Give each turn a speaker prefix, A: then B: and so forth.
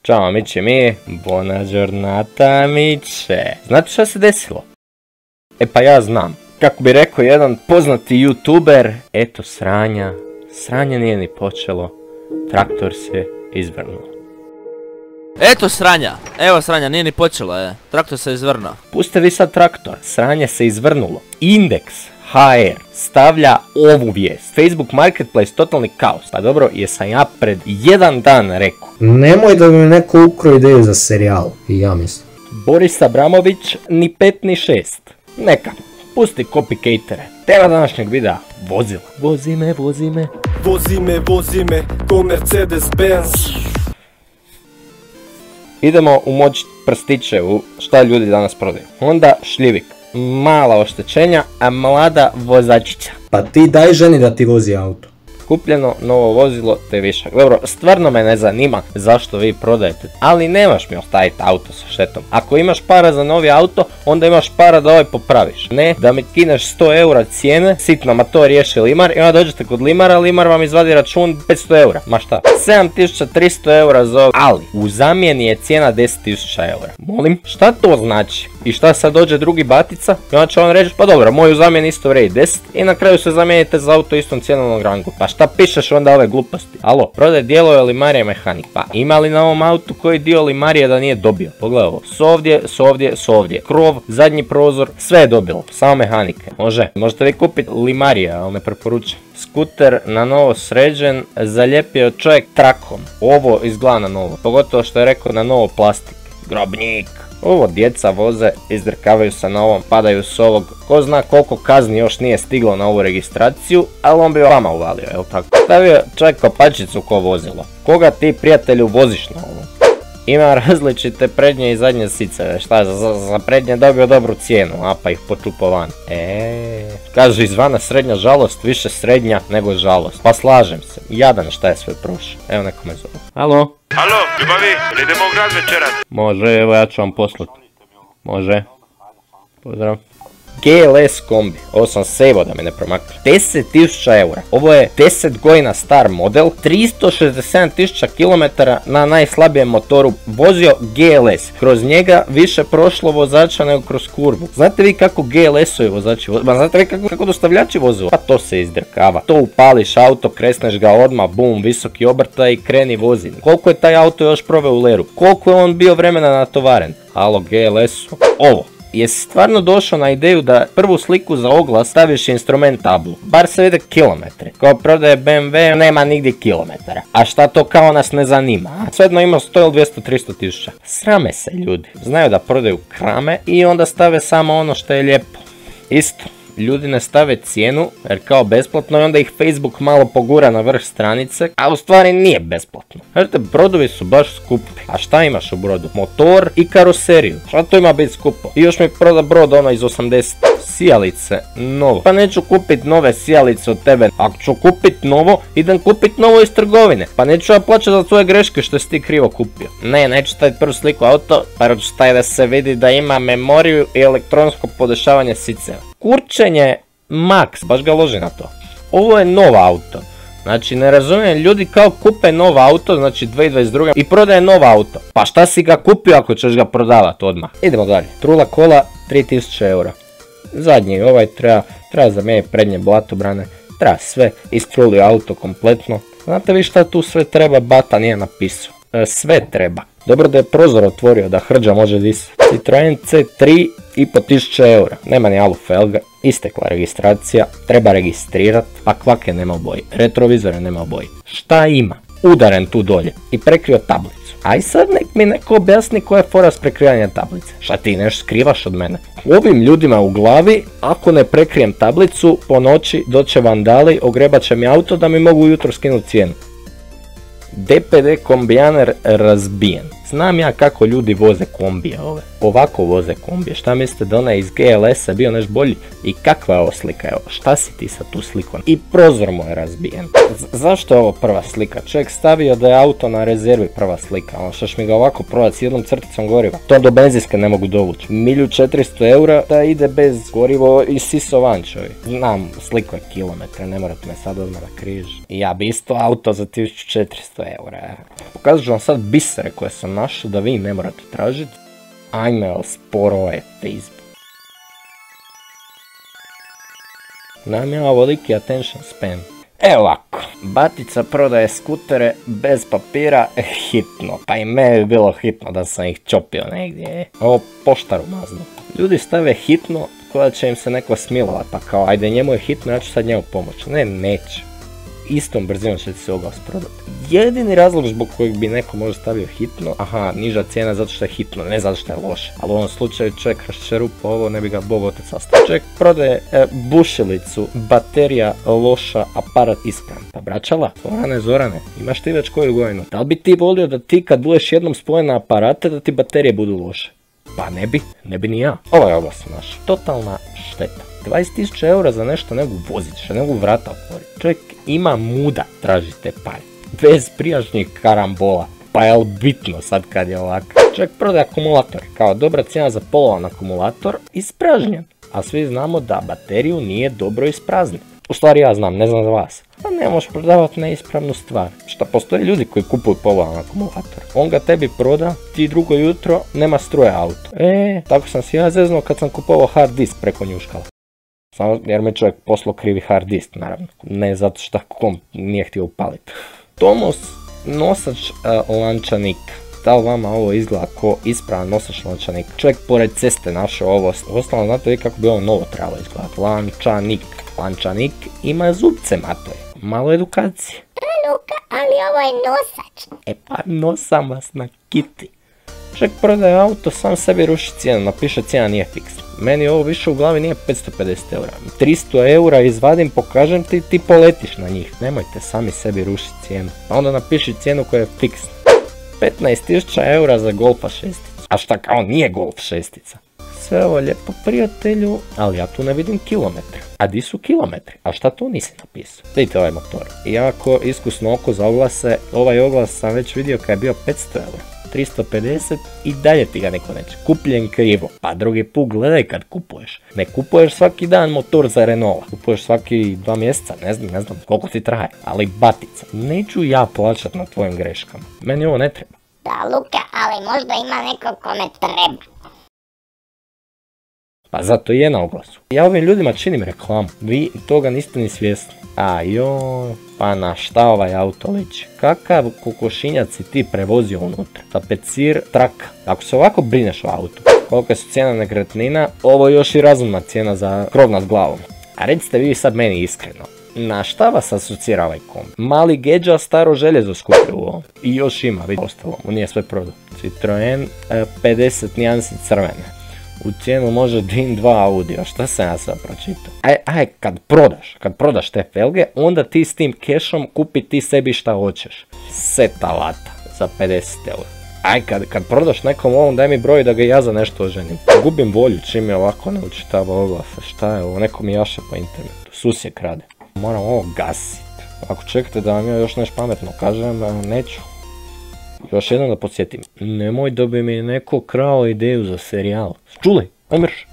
A: Ćao amici mi, buona giornata amice. Znate šta se desilo? E pa ja znam. Kako bi rekao jedan poznati youtuber, eto sranja. Sranje nije ni počelo. Traktor se izvrnuo.
B: Eto sranja, evo sranja, nije ni počelo, traktor se izvrnuo.
A: Puste vi sad traktor, sranje se izvrnulo. Indeks HR stavlja ovu vijest. Facebook Marketplace totalni kaos. Pa dobro, jesam ja pred jedan dan rekao.
C: Nemoj da mi neko ukro ideju za serijal, i ja mislim.
A: Boris Abramović ni 5 ni 6. Neka, pusti copycatere. Tema današnjeg videa, vozila. Vozi me, vozi me.
D: Vozi me, ko Mercedes Benz.
A: Idemo umočiti prstiće u šta ljudi danas prodaju. Honda šljivik, mala oštećenja, a mlada vozačića.
C: Pa ti daj ženi da ti vozi auto.
A: Kupljeno novo vozilo te višak. Dobro, stvarno me ne zanima zašto vi prodajete, ali nemaš mi ostaviti auto sa štetom. Ako imaš para za novi auto, onda imaš para da ovaj popraviš. Ne da mi kineš 100 eura cijene, sitno ma to riješi Limar i onda dođete kod Limara, Limar vam izvadi račun 500 eura. Ma šta? 7300 eura za ovo, ali u zamjeni je cijena 10.000 eura. Molim, šta to znači? I šta sad dođe drugi batica i onda će on reći, pa dobro, moj u zamjeni isto vredi 10 i na kraju se zamijenite za auto istom cijenovnom rangu. Pa šta pišeš onda ove gluposti? Alo, prodaj dijelove Limarije mehanik. Pa ima li na ovom autu koji dio Limarije da nije dobio? Pogledaj ovo, s ovdje, krov, zadnji prozor, sve je dobilo, samo mehanike. Možete vi kupiti Limarije, ali ne preporučujem. Skuter na novo sređen, zalijepio čovjek trakom. Ovo izgleda na novo, pogotovo što je rekao na novo plastike. Grobnik. Ovo djeca voze, izdrkavaju se na ovom, padaju s ovog. Ko zna koliko kazni još nije stiglo na ovu registraciju, ali on bi vama uvalio, jel tako? Stavio čovjek kopačicu ko vozilo. Koga ti prijatelju voziš na ovom? Ima različite prednje i zadnje sice, šta za prednje dobio dobru cijenu, a pa ih počupo van. Kažu izvana srednja žalost, više srednja nego žalost. Pa slažem se, jadan šta je sve prošlo. Evo neko me zove. Alo?
E: Alo, ljubavi, idemo u grad večeras.
A: Može, evo ja ću vam poslati. Može. Pozdrav. GLS kombi, ovo sam sejvo da me ne promakne. 10.000 eura. Ovo je 10 godina star model, 367.000 km na najslabijem motoru vozio GLS. Kroz njega više prošlo vozača nego kroz kurvu. Znate vi kako GLS-ovi vozači voze? Znate vi kako dostavljači voze? Pa to se izdrkava. To upališ auto, kresneš ga odmah, bum, visoki obrtaj i kreni vozi. Koliko je taj auto još proveo u leru? Koliko je on bio vremena natovaren? Alo GLS-u. Ovo. Jesi stvarno došao na ideju da prvu sliku za oglas staviš instrument tablu? Bar se vide kilometre. Kao prodaje BMW nema nigdje kilometara. A šta to kao nas ne zanima? Svejedno ima 100 ili 200-300 tisuća. Srame se ljudi. Znaju da prodaju krame i onda stave samo ono što je lijepo. Isto. Ljudi ne stave cijenu jer kao besplatno i onda ih Facebook malo pogura na vrh stranice, a u stvari nije besplatno. Znate, brodovi su baš skupi. A šta imaš u brodu? Motor i karoseriju. Šta to ima biti skupo? I još mi proda brod ono iz 80. Sijalice, novo. Pa neću kupit nove sijalice od tebe. Ako ću kupit novo, idem kupit novo iz trgovine. Pa neću ja plaćati za tvoje greške što si ti krivo kupio. Ne, neću staviti prvu sliku auto, pa ću staviti da se vidi da ima memoriju i elektronsko podešavanje siceva. Kurčenje max, baš ga loži na to. Ovo je novo auto. Znači ne razumijem, ljudi kao kupe novo auto, znači 2022. i prodaje novo auto. Pa šta si ga kupio ako ćeš ga prodavati odmah? Idemo dalje. Trula kola 3000 eura. Zadnji ovaj treba zamijeniti prednje blatobrane. Treba sve, istrulio auto kompletno. Znate vi šta tu sve treba, bata nije napisao. Sve treba. Dobro da je prozor otvorio da hrđa može disati. Citroen C3 i po 1000 eura. Nema ni alu felga, istekla registracija, treba registrirat, a kvake nema u boji, retrovizore nema u boji. Šta ima? Udaren tu dolje i prekrio tablicu. Aj sad nek mi neko objasni koja je fora s prekrivanjem tablice. Šta ti nešto skrivaš od mene? Ovim ljudima u glavi, ako ne prekrijem tablicu, po noći doće vandali, ogrebat će mi auto da mi mogu ujutro skinuti cijenu. DPD kombijaner razbijen. Znam ja kako ljudi voze kombije ove. Ovako voze kombije. Šta mislite da onaj iz GLS-a bio nešto bolji? I kakva je ovo slika? Evo, šta si ti sa tu slikom? I prozor mu je razbijen. Zašto je ovo prva slika? Čovjek stavio da je auto na rezervi prva slika. Ono štoš mi ga ovako prodati s jednom crticom goriva. To do benzinske ne mogu dovući. 1.400.000 eura da ide bez gorivo i siso van čovjek. Znam, sliko je kilometre, ne morate me sad odmah da križi. Ja bi isto auto za 1.400 eura. Pokazat ću vam sad bisere koje sam našao da vi ne morate tražiti. Ajme, sporo je Facebook. Nam je ovoliki attention span. Evo ovako, batica prodaje skutere bez papira, hitno. Pa i me bi bilo hitno da sam ih čopio negdje. Ovo poštaru maznu. Ljudi stave hitno koja će im se neko smilovat, pa kao ajde njemu je hitno, ja ću sad njemu pomoći. Ne, neće. Istom brzinom će se oglas prodati. Jedini razlog zbog kojeg bi neko možda stavio hitno, aha, niža cijena zato što je hitno, ne zato što je loše. Ali u ovom slučaju čovjek raščerupa ovo, ne bi ga Bog otac sastavio. Čovjek prodaje bušilicu, baterija loša, aparat ispravan. Pa braćala, Zorane, imaš ti već koju godinu? Da li bi ti volio da ti kad budeš jednom spojen na aparate da ti baterije budu loše? Pa ne bi ni ja. Ovo je oglas naš. Totalna šteta. 20.000 eura za nešto ne mogu voziti, što ne mogu vrata otvoriti. Čovjek ima muda tražite pare. Bez prijašnjih karambola. Pa je li bitno sad kad je ovako? Čovjek prodaje akumulator. Kao dobra cijena za polovan akumulator, ispražnjen. A svi znamo da bateriju nije dobro isprazniti. U stvari ja znam, ne znam za vas. Pa ne možeš prodavati neispravnu stvar. Šta postoje ljudi koji kupuju polovan akumulator. On ga tebi proda, ti drugo jutro nema struje auto. Tako sam si ja zeznuo kad sam kupovao hard disk preko njuškala. Samo jer me čovjek poslao krivi hard disk, naravno. Ne zato što komp nije htio upaliti. Tomos nosač lančanik. Da li vama ovo izgleda kao ispravan nosač lančanik? Čovjek pored ceste našao ovo. Ostalo znate vi kako bi ovo novo trebalo izgledati. Lančanik. Lančanik ima zubce matoje. Malo edukacije.
F: Luka, ali ovo je nosač.
A: Pa nosam vas na kiti. Čovjek prodaje auto, sam sebi ruši cijenu, napiše cijena nije fiksna. Meni ovo više u glavi nije 550 eura. 300 eura izvadim, pokažem ti, ti poletiš na njih. Nemojte sami sebi rušiti cijenu. Pa onda napiši cijenu koja je fiksna. 15.000 eura za Golfa 6. A šta kao nije Golf 6? Sve ovo lijepo prijatelju, ali ja tu ne vidim kilometre. A di su kilometri? A šta tu nisi napisao? Vidite ovaj motor. Iako iskusno oko za oglase, ovaj oglas sam već vidio kad je bio 500 eura. 350 i dalje ti ga neko neće. Kupljen krivo. Pa drugi put gledaj kad kupuješ. Ne kupuješ svaki dan motor za Renault. Kupuješ svaki 2 mjeseca, ne znam koliko ti traje. Ali batica, neću ja plaćat na tvojim greškama. Meni ovo ne treba.
F: Da Luka, ali možda ima neko kome treba.
A: Pa zato je na oglasu. Ja ovim ljudima činim reklamu. Vi toga niste ni svjesni. A joj, pa na šta ovaj auto liči? Kakav kokošinjac si ti prevozio unutra? Tapecir traka. Ako se ovako brineš o autu, kolika su cijena nekretnina, ovo je još i razumna cijena za krov nad glavom. A recite vi sad meni iskreno, na šta vas asocira ovaj kombi? Mali Gedža, staro željezo skupio u ovom. I još ima, vidite, ostalo, mu nije sve prodao. Citroen 50 nijansi crvene. U cijenu može DIN 2 Audi, a šta sam ja sad pročitao? Aj, kad prodaš te felge, onda ti s tim kešom kupi ti sebi šta hoćeš. Set alata za 50 eura. Aj, kad prodaš nekom ovom, daj mi broj da ga ja za nešto oženim. Gubim volju čim je ovako ne učitava oglasa. Šta je ovo? Neko mi jaše po internetu. Susjed krade. Moram ovo gasit. Ako čekate da vam ja još nešto pametno kažem, neću. Još jednom da podsjetim, nemoj da bi mi neko krao ideju za serijal. Čuli? Aj mrš!